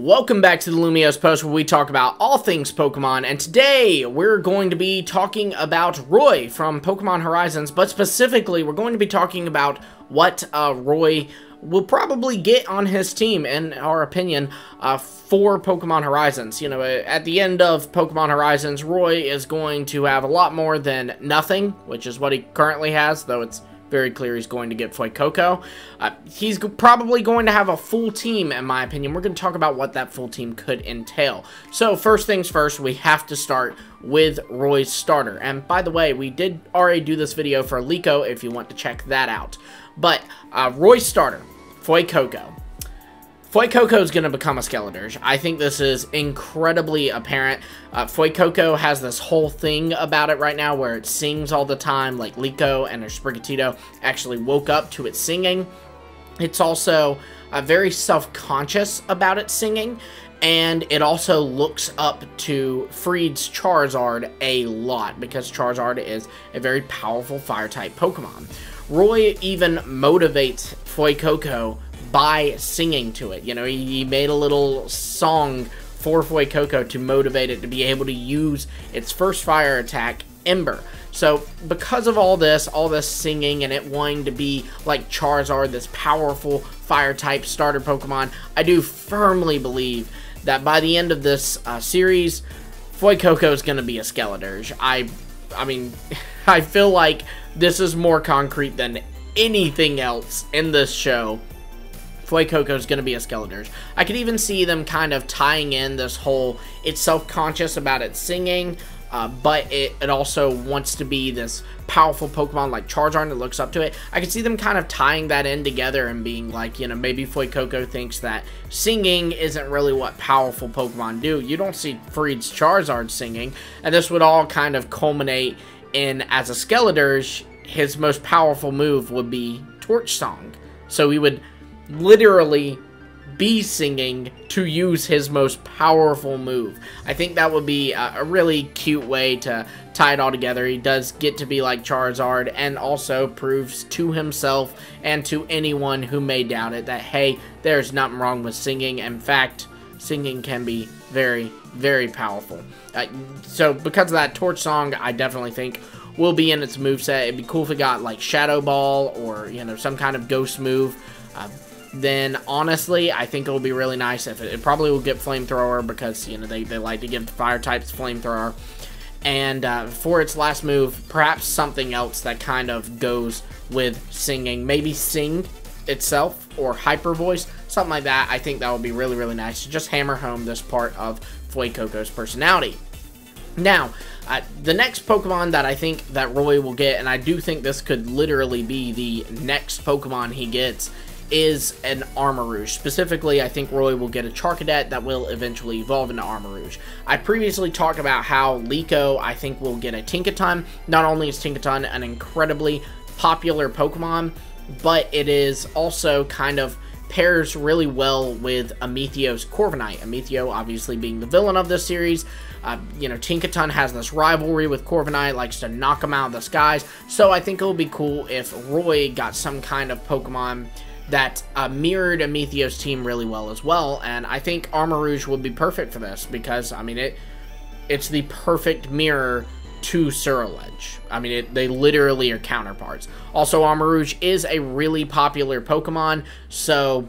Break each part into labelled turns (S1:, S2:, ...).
S1: Welcome back to the Lumiose Post, where we talk about all things Pokemon, and today we're going to be talking about Roy from Pokemon Horizons, but specifically we're going to be talking about what Roy will probably get on his team, in our opinion, for Pokemon Horizons. You know, at the end of Pokemon Horizons, Roy is going to have a lot more than nothing, which is what he currently has, though it's very clear he's going to get Fuecoco. He's probably going to have a full team, in my opinion. We're going to talk about what that full team could entail. So, first things first, we have to start with Roy's starter. And by the way, we did already do this video for Liko, if you want to check that out. But, Roy's starter, Fuecoco. Fuecoco is going to become a Skeledirge. I think this is incredibly apparent. Fuecoco has this whole thing about it right now where it sings all the time, like Liko and her Sprigatito actually woke up to it singing. It's also very self-conscious about it singing, and it also looks up to Freed's Charizard a lot, because Charizard is a very powerful Fire-type Pokemon. Roy even motivates Fuecoco by singing to it. You know, he made a little song for Fuecoco to motivate it to be able to use its first fire attack, Ember. So, because of all this singing and it wanting to be like Charizard, this powerful fire-type starter Pokemon, I do firmly believe that by the end of this series, Fuecoco is going to be a Skeledirge. I mean, I feel like this is more concrete than anything else in this show. Fuecoco is going to be a Skeledirge. I could even see them kind of tying in this whole, it's self-conscious about its singing, but it also wants to be this powerful Pokemon like Charizard that looks up to it. I could see them kind of tying that in together and being like, you know, maybe Fuecoco thinks that singing isn't really what powerful Pokemon do. You don't see Freed's Charizard singing, and this would all kind of culminate in, as a Skeledirge, his most powerful move would be Torch Song. So he would literally be singing to use his most powerful move. I think that would be a really cute way to tie it all together. He does get to be like Charizard, and also proves to himself and to anyone who may doubt it that, hey, there's nothing wrong with singing. In fact, singing can be very, very powerful. So because of that, Torch Song, I definitely think will be in its moveset. It'd be cool if it got like Shadow Ball or, you know, some kind of ghost move. Then honestly, I think it will be really nice if it probably will get Flamethrower, because, you know, they like to give the fire types Flamethrower. And for its last move, perhaps something else that kind of goes with singing. Maybe Sing itself or Hyper Voice, something like that. I think that would be really, really nice to just hammer home this part of Fuecoco's personality. Now, the next Pokemon that I think that Roy will get, and I do think this could literally be the next Pokemon he gets, is an Armarouge. Specifically, I think Roy will get a Charcadet that will eventually evolve into Armarouge. I previously talked about how Liko, I think, will get a Tinkaton. Not only is Tinkaton an incredibly popular Pokemon, but it is also kind of pairs really well with Amitheo's Corviknight. Ametheo obviously being the villain of this series. You know, Tinkaton has this rivalry with Corviknight, likes to knock him out of the skies. So I think it would be cool if Roy got some kind of Pokemon that mirrored Ametheo's team really well as well, and I think Armarouge would be perfect for this, because, I mean, it's the perfect mirror to Ceruledge. I mean, they literally are counterparts. Also, Armarouge is a really popular Pokemon, so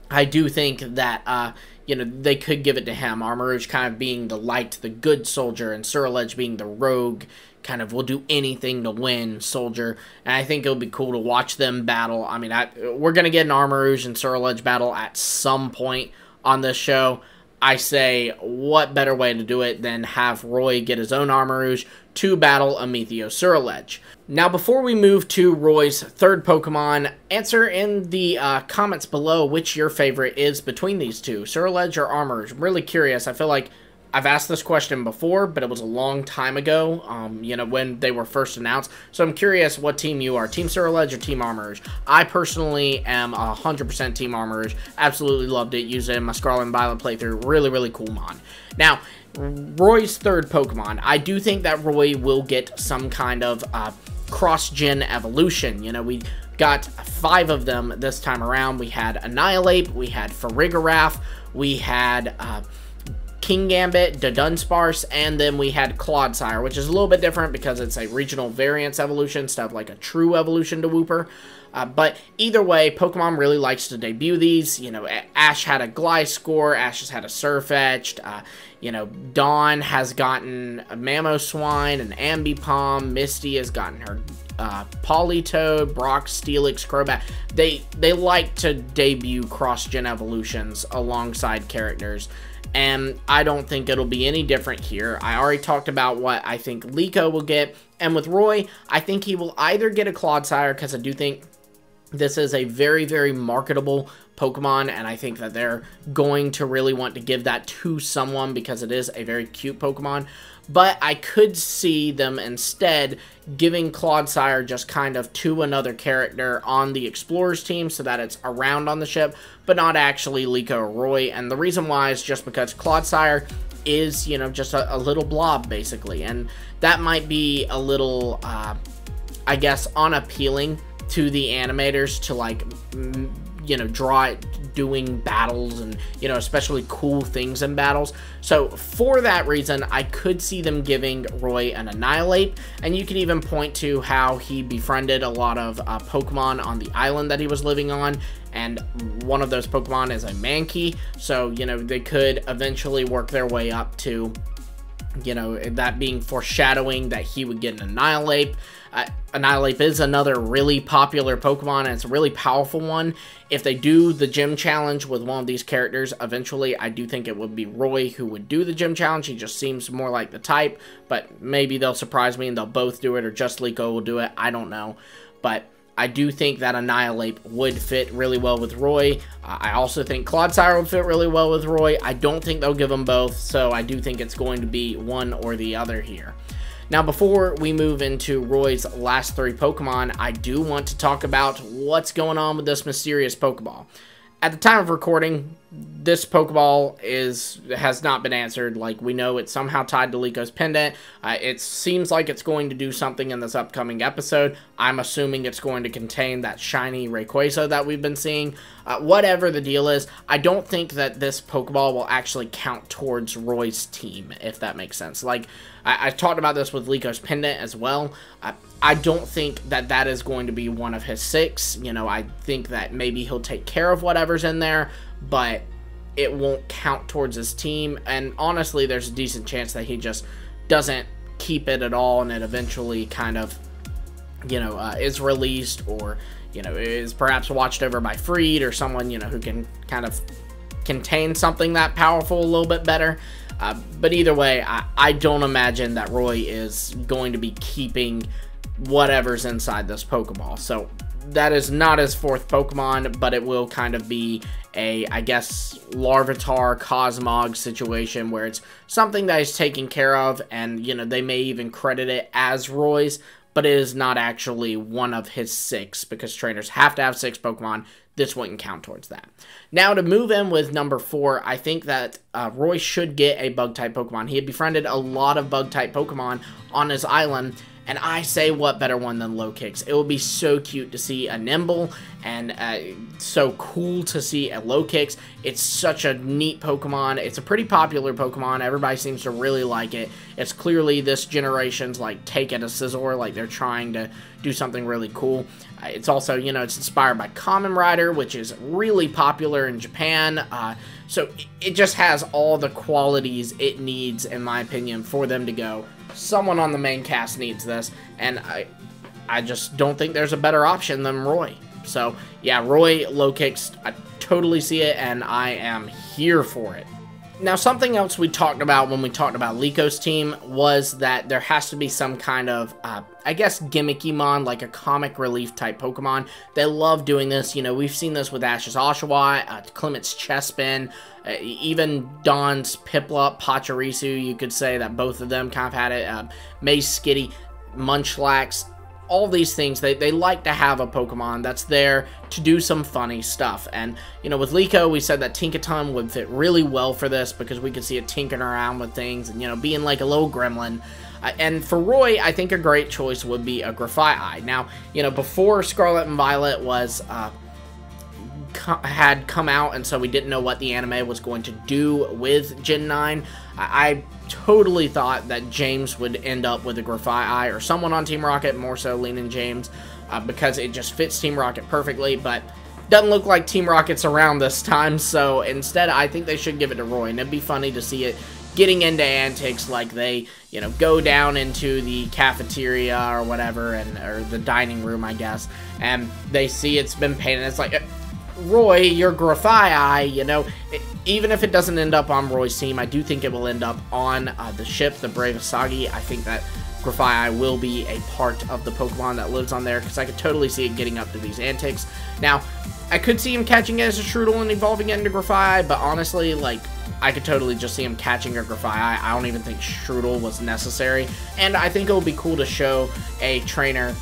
S1: I do think that, you know, they could give it to him. Armarouge kind of being the light, the good soldier, and Ceruledge being the rogue, kind of will do anything to win soldier. And I think it'll be cool to watch them battle. I mean, we're going to get an Armarouge and Ceruledge battle at some point on this show. I say, what better way to do it than have Roy get his own Armarouge to battle Ametheo Ceruledge. Now, before we move to Roy's third Pokemon, answer in the comments below which your favorite is between these two, Ceruledge or Armarouge. I'm really curious. I feel like I've asked this question before, but it was a long time ago, you know, when they were first announced. So I'm curious what team you are, Team Ceruledge or Team Armarouge. I personally am 100% Team Armarouge. Absolutely loved it. Used it in my Scarlet and Violet playthrough. Really, really cool mon. Now, Roy's third Pokemon. I do think that Roy will get some kind of CrossGen Evolution. You know, we got 5 of them this time around. We had Annihilate, we had Farigiraf, we had King Gambit, Dunsparce, and then we had Clodsire, which is a little bit different because it's a regional variance evolution instead of like a true evolution to Wooper. But either way, Pokemon really likes to debut these. You know, Ash had a Gliscor, Ash has had a Surfetch'd, you know, Dawn has gotten a Mamoswine, an Ambipom, Misty has gotten her Politoed, Brock, Steelix, Crobat. They like to debut cross-gen evolutions alongside characters, and I don't think it'll be any different here. I already talked about what I think Liko will get, and with Roy, I think he will either get a Clodsire, because I do think this is a very, very marketable Pokemon, and I think that they're going to really want to give that to someone because it is a very cute Pokemon. But I could see them instead giving Clodsire just kind of to another character on the Explorers team so that it's around on the ship, but not actually Liko or Roy. And the reason why is just because Clodsire is, you know, just a little blob, basically. And that might be a little, I guess, unappealing to the animators to, like, you know, draw it doing battles and, you know, especially cool things in battles. So for that reason, I could see them giving Roy an Annihilate, and you could even point to how he befriended a lot of Pokemon on the island that he was living on, and one of those Pokemon is a Mankey. So, you know, they could eventually work their way up to, you know, that being foreshadowing that he would get an Annihilate. Annihilate is another really popular Pokemon, and it's a really powerful one. If they do the gym challenge with one of these characters, eventually I do think it would be Roy who would do the gym challenge. He just seems more like the type, but maybe they'll surprise me and they'll both do it, or just Liko will do it. I don't know, but I do think that Annihilate would fit really well with Roy. I also think Clodsire would fit really well with Roy. I don't think they'll give them both, so I do think it's going to be one or the other here. Now, before we move into Roy's last 3 Pokemon, I do want to talk about what's going on with this mysterious Pokeball. At the time of recording, this Pokeball has not been answered. Like, we know it's somehow tied to Liko's pendant. It seems like it's going to do something in this upcoming episode. I'm assuming it's going to contain that shiny Rayquaza that we've been seeing. Whatever the deal is, I don't think that this Pokeball will actually count towards Roy's team, if that makes sense. Like, I talked about this with Liko's pendant as well. I don't think that that is going to be one of his 6. You know, I think that maybe he'll take care of whatever's in there, but it won't count towards his team. And honestly, there's a decent chance that he just doesn't keep it at all, and it eventually kind of, you know, is released, or, you know, is perhaps watched over by Freed or someone, you know, who can kind of contain something that powerful a little bit better. But either way, I don't imagine that Roy is going to be keeping whatever's inside this Pokeball. So that is not his 4th Pokemon, but it will kind of be a, I guess, Larvitar, Cosmog situation where it's something that is taken care of, and, you know, they may even credit it as Roy's, but it is not actually one of his 6, because trainers have to have 6 Pokemon. This wouldn't count towards that. Now, to move in with number 4, I think that Roy should get a Bug-type Pokemon. He had befriended a lot of Bug-type Pokemon on his island, and I say, what better one than Lokix? It would be so cute to see a Nimble, and so cool to see a Lokix. It's such a neat Pokemon. It's a pretty popular Pokemon. Everybody seems to really like it. It's clearly this generation's, like, take at a Scizor. Like, they're trying to do something really cool. It's also, you know, it's inspired by Kamen Rider, which is really popular in Japan. So it just has all the qualities it needs, in my opinion, for them to go, someone on the main cast needs this, and I just don't think there's a better option than Roy. So yeah, Roy, Lokix, I totally see it, and I am here for it. Now, something else we talked about when we talked about Liko's team was that there has to be some kind of, I guess, gimmicky mon, like a comic relief type Pokemon. They love doing this. You know, we've seen this with Ash's Oshawott, Clement's Chespin, even Dawn's Piplup, Pachirisu. You could say that both of them kind of had it. Maze Skitty, Munchlax. all these things. They like to have a Pokemon that's there to do some funny stuff. And, you know, with Liko, we said that Tinkaton would fit really well for this because we could see it tinkering around with things and, you know, being like a little gremlin. And for Roy, I think a great choice would be a Grafaiai. Now, you know, before Scarlet and Violet was had come out, and so we didn't know what the anime was going to do with Gen 9, I totally thought that James would end up with a Grafaiai or someone on Team Rocket, more so leaning James, because it just fits Team Rocket perfectly, but doesn't look like Team Rocket's around this time, so instead I think they should give it to Roy, and it'd be funny to see it getting into antics like they, you know, go down into the cafeteria or whatever, or the dining room, I guess, and they see it's been painted. It's like, Roy, your Grafaiai, you know, even if it doesn't end up on Roy's team, I do think it will end up on the ship, the Brave Asagi. I think that Grafaiai will be a part of the Pokemon that lives on there, because I could totally see it getting up to these antics. Now, I could see him catching it as a Strudel and evolving it into Grafaiai, but honestly, like, I could totally just see him catching a Grafaiai. I don't even think Strudel was necessary, and I think it would be cool to show a trainer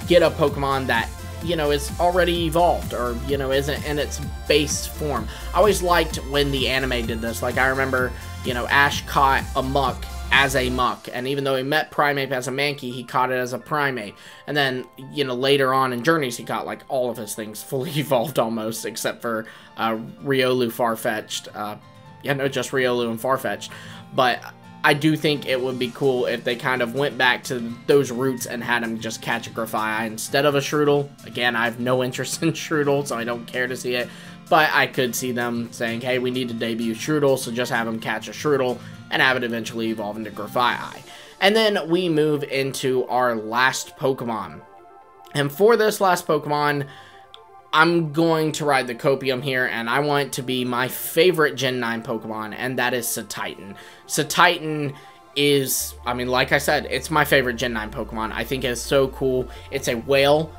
S1: get a Pokemon that, you know, is already evolved, or, you know, isn't in its base form. I always liked when the anime did this. Like, I remember, you know, Ash caught a Muck as a Muck, and even though he met Primeape as a Mankey, he caught it as a Primeape. And then, you know, later on in Journeys, he got, like, all of his things fully evolved almost, except for Riolu, Farfetch'd. Yeah, no, just Riolu and Farfetch'd. But I do think it would be cool if they kind of went back to those roots and had him just catch a Grafaiai instead of a Strudel. Again, I have no interest in Strudel, so I don't care to see it. But I could see them saying, hey, we need to debut Strudel, so just have him catch a Strudel and have it eventually evolve into Grafaiai. And then we move into our last Pokemon. And for this last Pokemon, I'm going to ride the copium here, and I want it to be my favorite Gen 9 Pokemon, and that is Satitan. Satitan is, I mean, like I said, it's my favorite Gen 9 Pokemon. I think it's so cool. It's a whale,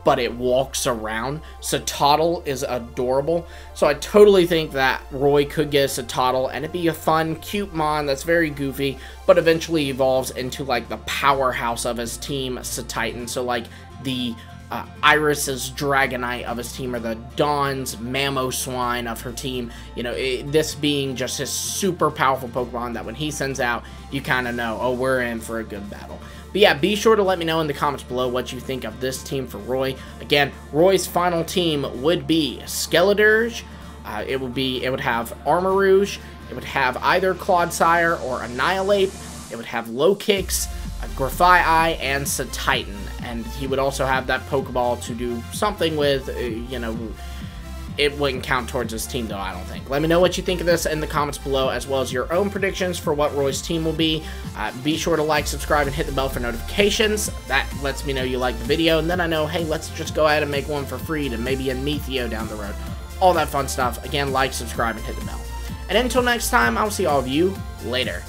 S1: but it walks around. Satotl is adorable, so I totally think that Roy could get a Satotl, and it'd be a fun, cute mon that's very goofy, but eventually evolves into, like, the powerhouse of his team, Satitan. So, like, the Iris's Dragonite of his team, or the Dawn's Mamoswine of her team, you know, this being just his super powerful Pokemon that when he sends out, you kind of know, oh, we're in for a good battle. But yeah, be sure to let me know in the comments below what you think of this team for Roy. Again, Roy's final team would be Skeledirge, it would have Armarouge, it would have either Clodsire or Annihilate, it would have Low Kicks, Grafaiai, and Satitan, and he would also have that Pokeball to do something with, you know, it wouldn't count towards his team though, I don't think. Let me know what you think of this in the comments below, as well as your own predictions for what Roy's team will be. Be sure to like, subscribe, and hit the bell for notifications. That lets me know you like the video, and then I know, hey, let's just go ahead and make one for free to maybe a Metheo down the road. All that fun stuff. Again, like, subscribe, and hit the bell. And until next time, I'll see all of you later.